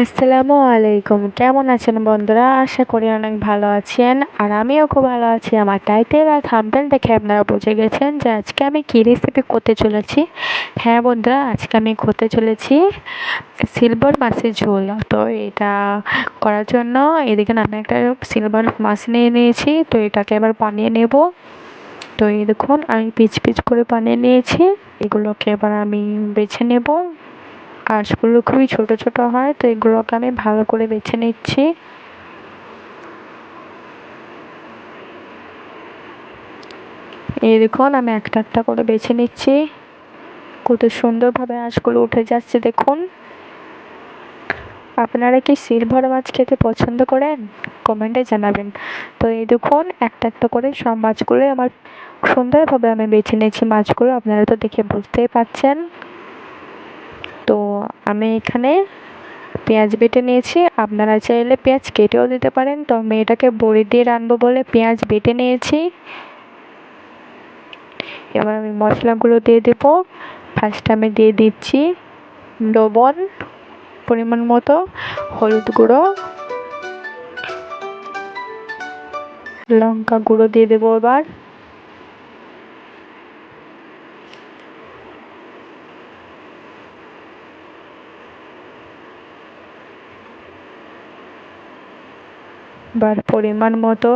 আসসালামু আলাইকুম। কেমন আছেন বন্ধুরা? আশা করি অনেক ভালো আছেন। আর আমিও খুব ভালো আছি। আমার টাইটেল আর থাম্বনেল দেখে আপনারা বুঝে গেছেন যে আজকে আমি কী রেসিপি করতে চলেছি। হ্যাঁ বন্ধুরা, আজকে আমি করতে চলেছি সিলভার মাছের ঝোল। তো এটা করার জন্য এদিকে আমি একটা সিলভার মাছ নিয়ে নিয়েছি। তো এটাকে এবার বানিয়ে নেব। তো এই দেখুন আমি পিচ পিচ করে বানিয়ে নিয়েছি। এগুলোকে এবার আমি বেছে নেব। আঁশগুলো খুবই ছোট ছোট হয়, তো এগুলোকে আমি ভালো করে বেছে নিচ্ছি। এই দেখুন আমি একটা একটা করে বেছে নিচ্ছি। কত সুন্দরভাবে আঁশগুলো উঠে যাচ্ছে দেখুন। আপনারা কি সিলভার মাছ খেতে পছন্দ করেন? কমেন্টে জানাবেন। তো এই দেখুন একটা একটা করে সব মাছগুলো আমার সুন্দরভাবে আমি বেছে নিয়েছি মাছগুলো। আপনারা তো দেখে বুঝতেই পারছেন। তো আমি এখানে পেঁয়াজ বেটে নিয়েছি। আপনারা চাইলে পেঁয়াজ কেটেও দিতে পারেন। তো আমি এটাকে বড়ি দিয়ে রান্নবো বলে পেঁয়াজ বেটে নিয়েছি। এবার আমি মশলাগুলো দিয়ে দেবো। ফার্স্ট আমি দিয়ে দিচ্ছি লবণ পরিমাণ মতো, হলুদ গুঁড়ো, লঙ্কা গুঁড়ো দিয়ে দেবো। এবার পরিমাণ মতো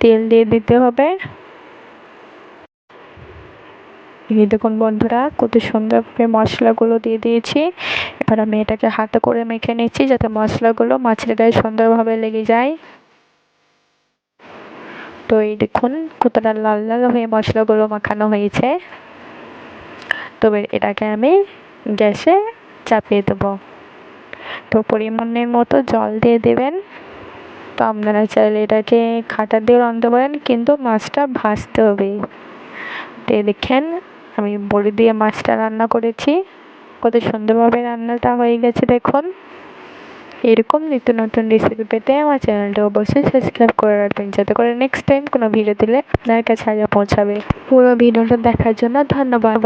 তেল দিয়ে দিতে হবে। এই দেখুন বন্ধুরা কত সুন্দরভাবে মশলাগুলো দিয়ে দিয়েছি। এবার আমি এটাকে হাতে করে মেখে নিচ্ছি যাতে মশলাগুলো মাছের গায়ে সুন্দরভাবে লেগে যায়। তো এই দেখুন কতটা লাল লাল হয়ে মশলাগুলো মাখানো হয়েছে। তবে এটাকে আমি গ্যাসে চাপিয়ে দেবো। তো পরিমাণের মতো জল দিয়ে দেবেন। তো আপনারা চাইলে এটাকে খাটা দিয়ে রাঁধতে পারেন, কিন্তু মাছটা ভাজতে হবে। তো দেখেন আমি বড়ি দিয়ে মাছটা রান্না করেছি। কত সুন্দরভাবে রান্নাটা হয়ে গেছে দেখুন। এরকম নিত্য নতুন রেসিপি পেতে আমার চ্যানেলটা অবশ্যই সাবস্ক্রাইব করে রাখবেন, যাতে করে নেক্সট টাইম কোনো ভিডিও দিলে আপনার কাছে আগে পৌঁছাবে। পুরো ভিডিওটা দেখার জন্য ধন্যবাদ।